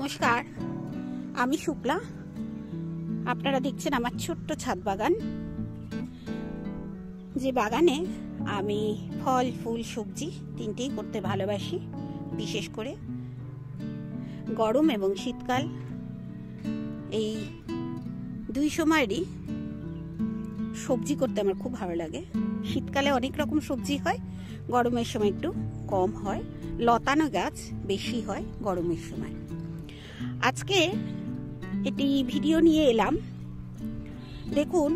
নমস্কার, আমি শুক্লা। আপনারা দেখছেন আমার ছোট্ট ছাদ বাগান, যে বাগানে আমি ফল ফুল সবজি তিনটেই করতে ভালোবাসি। বিশেষ করে গরম এবং শীতকাল, এই দুই সময়েরই সবজি করতে আমার খুব ভালো লাগে। শীতকালে অনেক রকম সবজি হয়, গরমের সময় একটু কম হয়। লতানো গাছ বেশি হয় গরমের সময়। আজকে এটি ভিডিও নিয়ে এলাম। দেখুন,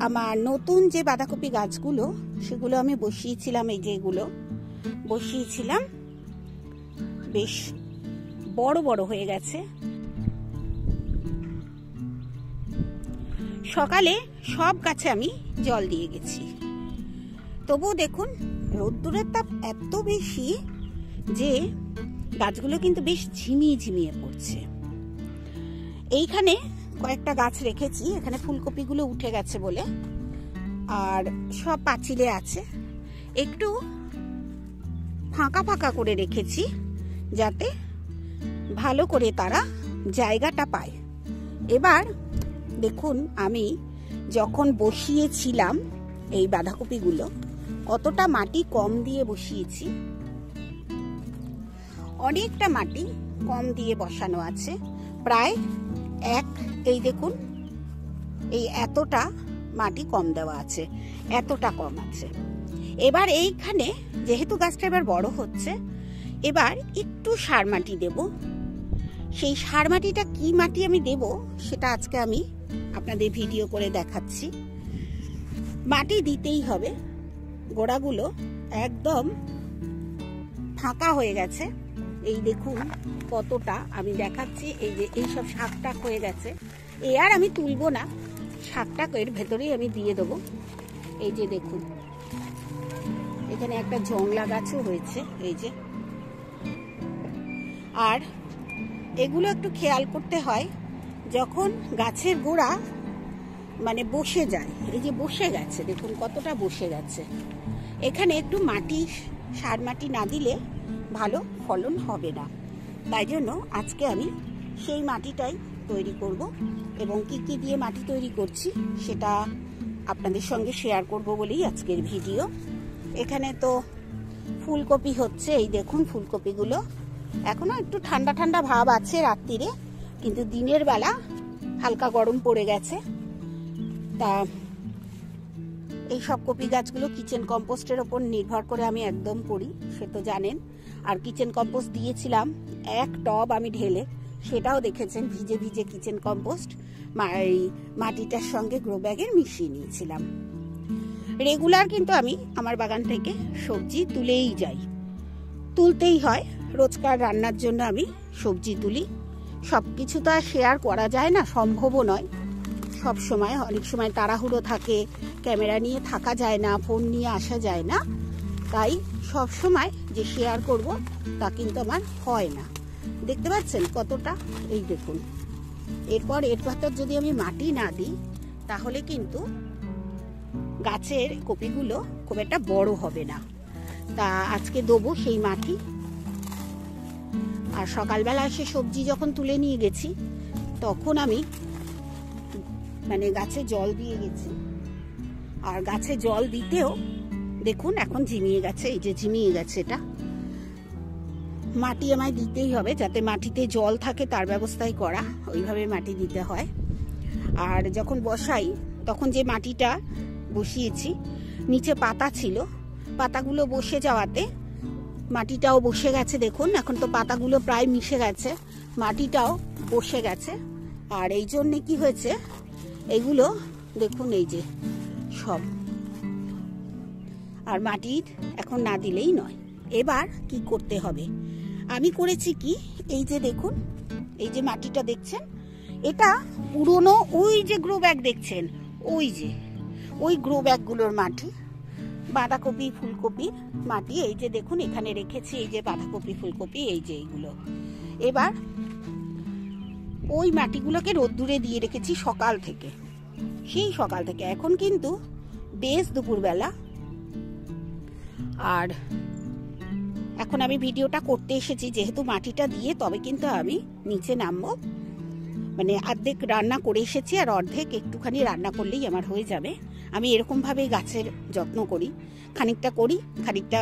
আমার নতুন যে বাঁধাকপি গাছগুলো, সেগুলো আমি বসিয়েছিলাম। এই যে এগুলো বসিয়েছিলাম, বেশ বড় বড় হয়ে গেছে। সকালে সব গাছে আমি জল দিয়ে গেছি, তবুও দেখুন রোদ্দুরের তাপ এত বেশি যে গাছগুলো কিন্তু বেশ ঝিমিয়ে ঝিমিয়ে পড়ছে। এইখানে কয়েকটা গাছ রেখেছি, এখানে ফুলকপিগুলো উঠে গেছে বলে, আর সব পাঁচিলে আছে। একটু ফাঁকা ফাঁকা করে রেখেছি যাতে ভালো করে তারা জায়গাটা পায়। এবার দেখুন, আমি যখন বসিয়েছিলাম এই বাঁধাকপিগুলো, কতটা মাটি কম দিয়ে বসিয়েছি। অনেকটা মাটি কম দিয়ে বসানো আছে, প্রায় এই দেখুন, এই এতটা মাটি কম দেওয়া আছে, এতটা কম আছে। এবার এইখানে যেহেতু গাছটা এবার বড় হচ্ছে, এবার একটু সার মাটি দেব। সেই সার মাটিটা কি মাটি আমি দেব সেটা আজকে আমি আপনাদের ভিডিও করে দেখাচ্ছি। মাটি দিতেই হবে, গোড়াগুলো একদম ফাঁকা হয়ে গেছে। এই দেখুন কতটা আমি দেখাচ্ছি। এই যে এইসব শাক টাক হয়ে গেছে, এ আর আমি তুলবো না, শাকটাক এর ভেতরেই আমি দিয়ে দেবো। এই যে দেখুন, এখানে একটা জংলা গাছও হয়েছে, এই যে। আর এগুলো একটু খেয়াল করতে হয়, যখন গাছের গোড়া মানে বসে যায়, এই যে বসে গেছে, দেখুন কতটা বসে গেছে। এখানে একটু মাটি, সার মাটি না দিলে ভালো ফলন হবে না। তাই জন্য আজকে আমি সেই মাটিটাই তৈরি করব, এবং কি কি দিয়ে মাটি তৈরি করছি সেটা আপনাদের সঙ্গে শেয়ার করব বলেই আজকের ভিডিও। এখানে তো ফুলকপি হচ্ছে, এই দেখুন ফুলকপিগুলো এখনো একটু ঠান্ডা ঠান্ডা ভাব আছে রাত্রিরে, কিন্তু দিনের বেলা হালকা গরম পড়ে গেছে। তা এই সব কপি গাছগুলো কিচেন কম্পোস্টের ওপর নির্ভর করে আমি একদম করি, সে তো জানেন। আর কিচেন কম্পোস্ট দিয়েছিলাম এক টব আমি ঢেলে, সেটাও দেখেছেন ভিজে ভিজে কিচেন কম্পোস্ট মাটিটার সঙ্গে গ্রো ব্যাগের মিশিয়ে নিয়েছিলাম। রেগুলার কিন্তু আমি আমার বাগান থেকে সবজি তুলেই যাই, তুলতেই হয়। রোজকার রান্নার জন্য আমি সবজি তুলি। সব কিছু তো আর শেয়ার করা যায় না, সম্ভবও নয় সব সময়। অনেক সময় তাড়াহুড়ো থাকে, ক্যামেরা নিয়ে থাকা যায় না, ফোন নিয়ে আসা যায় না, তাই সব সময় যে শেয়ার করব তা কিন্তু আমার হয় না। দেখতে পাচ্ছেন কতটা, এই দেখুন। এরপর এর ভেতর যদি আমি মাটি না দিই, তাহলে কিন্তু গাছের কপিগুলো খুব একটা বড় হবে না। তা আজকে দেবো সেই মাটি। আর সকালবেলা এসে সবজি যখন তুলে নিয়ে গেছি, তখন আমি মানে গাছে জল দিয়ে গেছি। আর গাছে জল দিতেও দেখুন এখন ঝিমিয়ে গেছে, এই যে ঝিমিয়ে গেছে। এটা মাটি আমায় দিতেই হবে, যাতে মাটিতে জল থাকে তার ব্যবস্থাই করা, ওইভাবে মাটি দিতে হয়। আর যখন বসাই তখন যে মাটিটা বসিয়েছি, নিচে পাতা ছিল, পাতাগুলো বসে যাওয়াতে মাটিটাও বসে গেছে। দেখুন এখন তো পাতাগুলো প্রায় মিশে গেছে, মাটিটাও বসে গেছে। আর এই জন্যে কি হয়েছে, এগুলো দেখুন এই যে সব, আর মাটির এখন না দিলেই নয়। এবার কি করতে হবে, আমি করেছি কি, এই যে দেখুন, এই যে মাটিটা দেখছেন, এটা পুরনো ওই যে গ্রো ব্যাগ দেখছেন, ওই গ্রো ব্যাগগুলোর মাটি, বাঁধাকপি ফুলকপির মাটি। এই যে দেখুন এখানে রেখেছি, এই যে বাঁধাকপি ফুলকপি, এই যে এইগুলো। এবার ওই মাটিগুলোকে রোদ্দুরে দিয়ে রেখেছি সকাল থেকে, সেই সকাল থেকে। এখন কিন্তু বেশ দুপুরবেলা, আর এখন আমি ভিডিওটা করতে এসেছি যেহেতু মাটিটা দিয়ে, তবে কিন্তু আমি নিচে নামবো। মানে অর্ধেক রান্না করে এসেছি আর অর্ধেক একটুখানি রান্না করলেই আমার হয়ে যাবে। আমি এরকমভাবেই গাছের যত্ন করি, খানিকটা করি, খানিকটা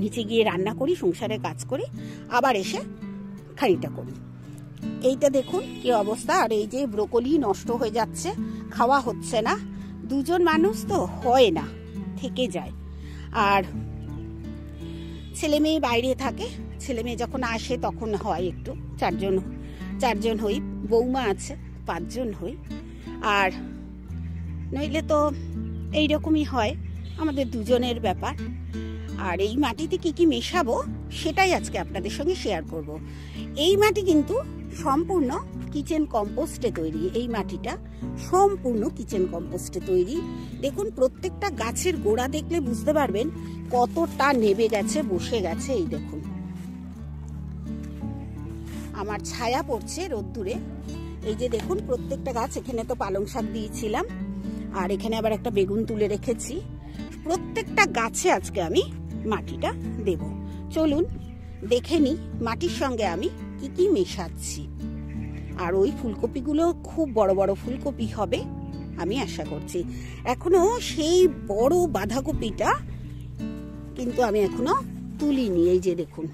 নিচে গিয়ে রান্না করি, সংসারের কাজ করি, আবার এসে খানিকটা করি। এইটা দেখুন কি অবস্থা। আর এই যে ব্রোকলি নষ্ট হয়ে যাচ্ছে, খাওয়া হচ্ছে না। দুজন মানুষ তো হয় না, থেকে যায়। আর ছেলে মেয়ে বাইরে থাকে, ছেলে মেয়ে যখন আসে তখন হয় একটু, চারজন হই, বৌমা আছে 5 জন হই। আর নইলে তো এইরকমই হয়, আমাদের দুজনের ব্যাপার। আর এই মাটিতে কি কি মেশাবো সেটাই আজকে আপনাদের সঙ্গে শেয়ার করব। এই মাটি কিন্তু সম্পূর্ণ কিচেন কম্পোস্টে তৈরি। এই মাটিটা সম্পূর্ণ কিচেন কম্পোস্টে তৈরি। দেখুন প্রত্যেকটা গাছের গোড়া দেখলে বুঝতে পারবেন কতটা নেবে গেছে, বসে গেছে। এই দেখুন আমার ছায়া পড়ছে রোদ্দুরে। এই যে দেখুন প্রত্যেকটা গাছ, এখানে তো পালং শাক দিয়েছিলাম, আর এখানে আবার একটা বেগুন তুলে রেখেছি। প্রত্যেকটা গাছে আজকে আমি মাটিটা দেব। চলুন দেখে নিই মাটির সঙ্গে আমি কি কি মেশাচ্ছি। আর ওই ফুলকপিগুলো খুব বড় বড় ফুলকপি হবে আমি আশা করছি। এখনো সেই বড় বাঁধাকপিটা কিন্তু আমি এখনো তুলিনি। এই যে দেখুন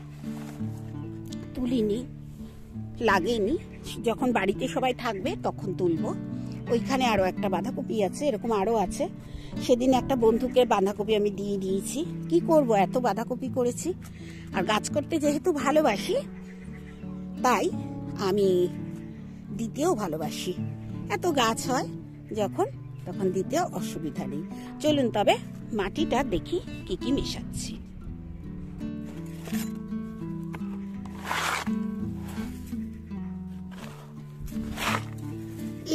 তুলিনি, লাগেনি। যখন বাড়িতে সবাই থাকবে তখন তুলবো। ওইখানে আরো একটা বাঁধাকপি আছে, এরকম আরো আছে। সেদিন একটা বন্ধুকে বাঁধাকপি আমি দিয়ে দিয়েছি। কি করব, এত বাঁধাকপি করেছি। আর গাছ করতে যেহেতু ভালোবাসি, তাই আমি দিতেও ভালোবাসি। এত গাছ হয় যখন, তখন দিতেও অসুবিধা নেই। চলুন তবে মাটিটা দেখি কি কি মেশাচ্ছি।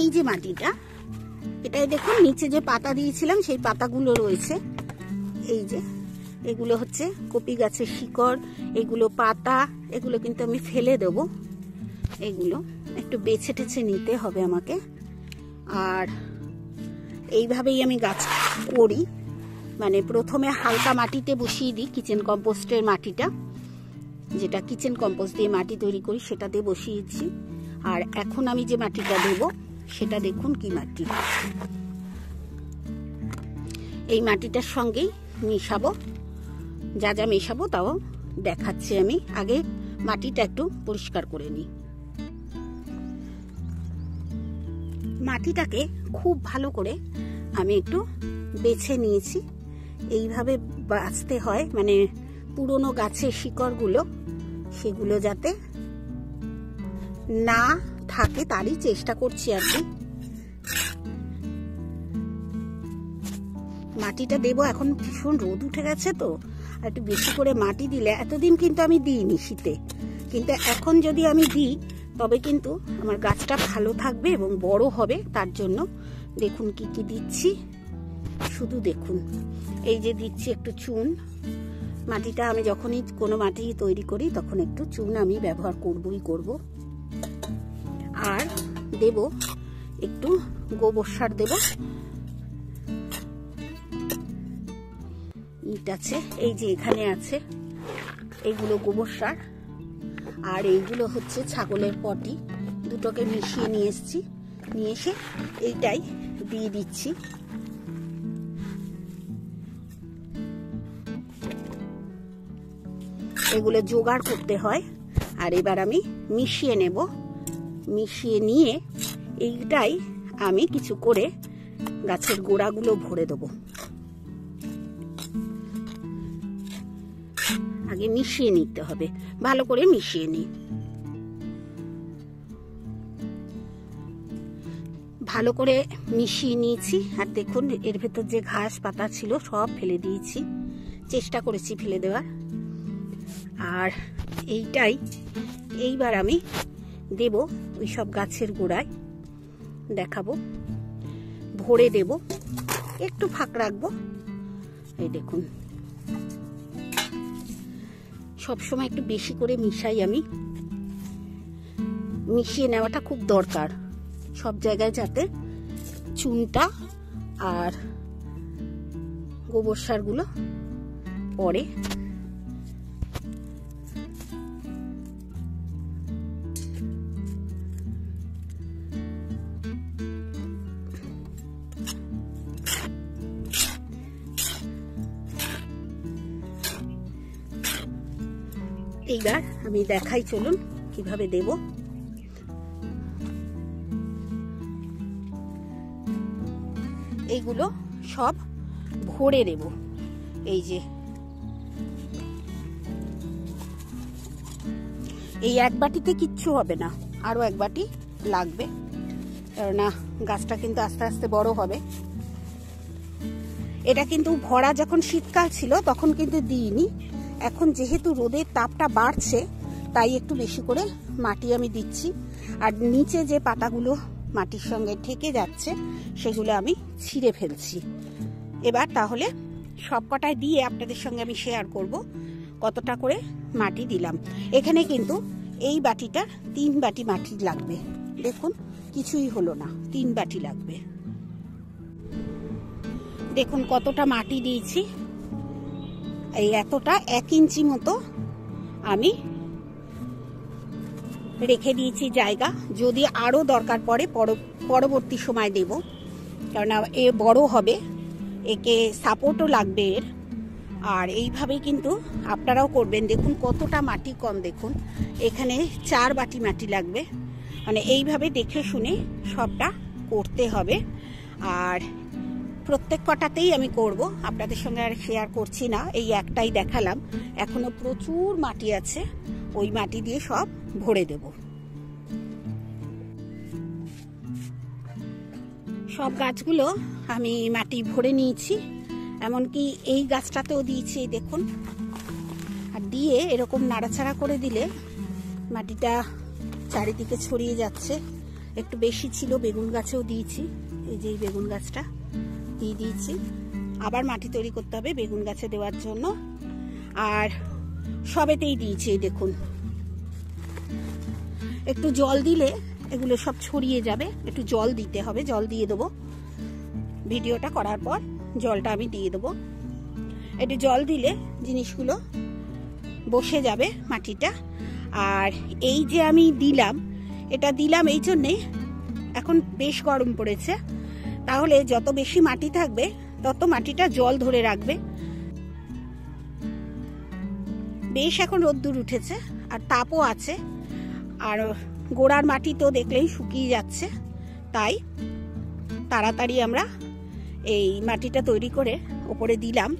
এই যে মাটিটা, এটাই দেখুন নিচে যে পাতা দিয়েছিলাম সেই পাতাগুলো রয়েছে। এই যে এগুলো হচ্ছে কপি গাছের শিকড়, এগুলো পাতা, এগুলো কিন্তু আমি ফেলে দেব। এগুলো একটু বেছে টেছে নিতে হবে আমাকে। আর এইভাবেই আমি গাছ করি। মানে প্রথমে হালকা মাটিতে বসিয়ে দিই, কিচেন কম্পোস্টের মাটিটা, যেটা কিচেন কম্পোস্ট দিয়ে মাটি তৈরি করি সেটাতে বসিয়েছি। আর এখন আমি যে মাটিটা দেব সেটা দেখুন কি মাটি। এই মাটিটার সঙ্গেই মেশাবো, যা যা মেশাবো তাও দেখাচ্ছি আমি। আগে মাটিটা একটু পরিষ্কার করে নিই। মাটিটাকে খুব ভালো করে আমি একটু বেছে নিয়েছি। এইভাবে বাছতে হয়, মানে পুরনো গাছের শিকড়গুলো সেগুলো যাতে না থাকে তারই চেষ্টা করছি আর কি। মাটিটা দেবো, এখন ভীষণ রোদ উঠে গেছে তো, আর একটু বেশি করে মাটি দিলে, এতদিন কিন্তু আমি দিইনি শীতে, কিন্তু এখন যদি আমি দিই তবে কিন্তু আমার গাছটা ভালো থাকবে এবং বড় হবে। তার জন্য দেখুন কি কি দিচ্ছি, শুধু দেখুন। এই যে দিচ্ছি একটু চুন। মাটিটা আমি যখনই কোনো মাটি তৈরি করি তখন একটু চুন আমি ব্যবহার করবই করব। আর দেব একটু গোবর সার দেব। ইট আছে, এই যে এখানে আছে, এইগুলো গোবর সার। আর এইগুলো হচ্ছে ছাগলের পটি, দুটোকে মিশিয়ে নিয়ে এসেছি, নিয়ে এসে এইটাই দিয়ে দিচ্ছি। এগুলো জোগাড় করতে হয়। আর এবার আমি মিশিয়ে নেব। মিশিয়ে নিয়ে এইটাই আমি কিছু করে গাছের গোড়াগুলো ভরে দেবো। আগে মিশিয়ে নিতে হবে, ভালো করে মিশিয়ে নিই। ভালো করে মিশিয়ে নিয়েছি। আর দেখুন এর ভেতর যে ঘাস পাতা ছিল সব ফেলে দিয়েছি, চেষ্টা করেছি ফেলে দেওয়ার। আর এইটাই এইবার আমি দেব ওই সব গাছের গোড়ায়, দেখাবো, ভরে দেব, একটু ফাঁক রাখবো। এই দেখুন সবসময় একটু বেশি করে মিশাই আমি। মিশিয়ে নেওয়াটা খুব দরকার সব জায়গায়, যাতে চুনটা আর গোবর সারগুলো পড়ে। এইবার আমি দেখাই, চলুন কিভাবে দেব। এইগুলো সব ভরে দেব। এই যে এই এক বাটিতে কিচ্ছু হবে না, আরো এক বাটি লাগবে, কেননা গাছটা কিন্তু আস্তে আস্তে বড় হবে। এটা কিন্তু ভরা যখন শীতকাল ছিল তখন কিন্তু দিইনি, এখন যেহেতু রোদের তাপটা বাড়ছে তাই একটু বেশি করে মাটি আমি দিচ্ছি। আর নিচে যে পাতাগুলো মাটির সঙ্গে ঠেকে যাচ্ছে সেগুলো আমি ছিঁড়ে ফেলছি। এবার তাহলে সবকটায় দিয়ে আপনাদের সঙ্গে আমি শেয়ার করব কতটা করে মাটি দিলাম। এখানে কিন্তু এই বাটিটার 3 বাটি মাটি লাগবে। দেখুন কিছুই হলো না, 3 বাটি লাগবে। দেখুন কতটা মাটি দিয়েছি, এই এতটা 1 ইঞ্চি মতো আমি রেখে দিয়েছি জায়গা, যদি আরো দরকার পড়ে পরবর্তী সময় দেব, কারণ এ বড় হবে, একে সাপোর্টও লাগবে এর। আর এইভাবেই কিন্তু আপনারাও করবেন। দেখুন কতটা মাটি কম, দেখুন এখানে 4 বাটি মাটি লাগবে। মানে এইভাবে দেখে শুনে সবটা করতে হবে। আর প্রত্যেক কটাতেই আমি করব, আপনাদের সঙ্গে আর শেয়ার করছি না, এই একটাই দেখালাম। এখনো প্রচুর মাটি আছে, ওই মাটি দিয়ে সব ভরে দেব। সব গাছগুলো আমি মাটি ভরে নিয়েছি, এমনকি এই গাছটাতেও দিয়েছি, দেখুন। আর দিয়ে এরকম নাড়াচাড়া করে দিলে মাটিটা চারিদিকে ছড়িয়ে যাচ্ছে। একটু বেশি ছিল, বেগুন গাছেও দিয়েছি, এই যে বেগুন গাছটা দিয়ে দিয়েছি। আবার মাটি তৈরি করতে হবে বেগুন গাছে দেওয়ার জন্য। আর সবেতেই দিয়েছি, দেখুন। একটু জল দিলে এগুলো সব ছড়িয়ে যাবে, একটু জল দিতে হবে, জল দিয়ে দেবো। ভিডিওটা করার পর জলটা আমি দিয়ে দেবো। একটু জল দিলে জিনিসগুলো বসে যাবে মাটিটা। আর এই যে আমি দিলাম, এটা দিলাম এই জন্যে, এখন বেশ গরম পড়েছে, তাহলে যত বেশি মাটি থাকবে তত মাটিটা জল ধরে রাখবে। বেশ এখন রোদ্দুর উঠেছে আর তাপও আছে, আর গোড়ার মাটি তো দেখলেই শুকিয়ে যাচ্ছে, তাই তাড়াতাড়ি আমরা এই মাটিটা তৈরি করে ওপরে দিলাম।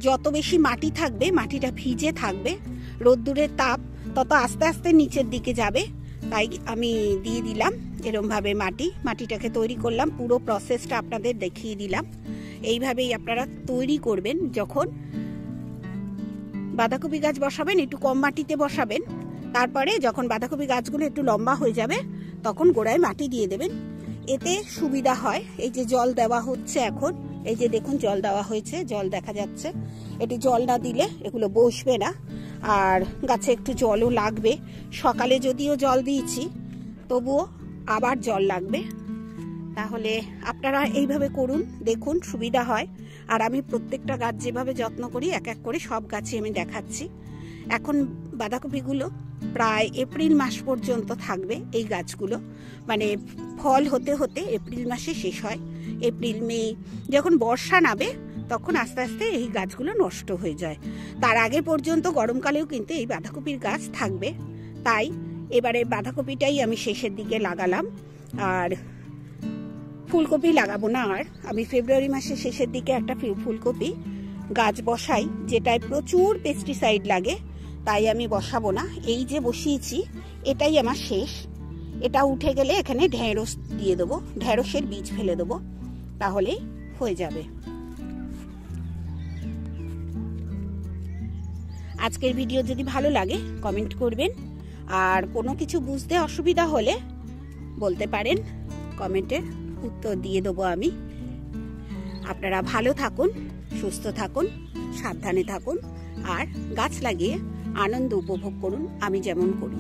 যত বেশি মাটি থাকবে মাটিটা ভিজে থাকবে, রোদ্দুরের তাপ তত আস্তে আস্তে নিচের দিকে যাবে, তাই আমি দিয়ে দিলাম এরমভাবে মাটিটাকে তৈরি করলাম। পুরো প্রসেসটা আপনাদের দেখিয়ে দিলাম। এইভাবেই আপনারা তৈরি করবেন। যখন বাঁধাকপি গাছ বসাবেন একটু কম মাটিতে বসাবেন, তারপরে যখন বাঁধাকপি গাছগুলো একটু লম্বা হয়ে যাবে তখন গোড়ায় মাটি দিয়ে দেবেন, এতে সুবিধা হয়। এই যে জল দেওয়া হচ্ছে এখন, এই যে দেখুন জল দেওয়া হয়েছে, জল দেখা যাচ্ছে। এটি জল না দিলে এগুলো বসবে না, আর গাছে একটু জলও লাগবে। সকালে যদিও জল দিয়েছি তবুও আবার জল লাগবে। তাহলে আপনারা এইভাবে করুন, দেখুন সুবিধা হয়। আর আমি প্রত্যেকটা গাছ যেভাবে যত্ন করি এক এক করে সব গাছে আমি দেখাচ্ছি। এখন বাঁধাকপিগুলো প্রায় এপ্রিল মাস পর্যন্ত থাকবে এই গাছগুলো, মানে ফল হতে হতে এপ্রিল মাসে শেষ হয়। এপ্রিল মে যখন বর্ষা নামে তখন আস্তে আস্তে এই গাছগুলো নষ্ট হয়ে যায়। তার আগে পর্যন্ত গরমকালেও কিন্তু এই বাঁধাকপির গাছ থাকবে। তাই এবারে বাঁধাকপিটাই আমি শেষের দিকে লাগালাম, আর ফুলকপি লাগাবো না। আর আমি ফেব্রুয়ারি মাসের শেষের দিকে একটা ফুলকপি গাছ বসাই, যেটায় প্রচুর পেস্টিসাইড লাগে, তাই আমি বসাবো না। এই যে বসিয়েছি এটাই আমার শেষ। এটা উঠে গেলে এখানে ঢেঁড়স দিয়ে দেবো, ঢেঁড়সের বীজ ফেলে দেবো, তাহলে হয়ে যাবে। আজকের ভিডিও যদি ভালো লাগে কমেন্ট করবেন, আর কোনো কিছু বুঝতে অসুবিধা হলে বলতে পারেন, কমেন্টের উত্তর দিয়ে দেবো আমি। আপনারা ভালো থাকুন, সুস্থ থাকুন, সাবধানে থাকুন, আর গাছ লাগিয়ে আনন্দ উপভোগ করুন আমি যেমন করি।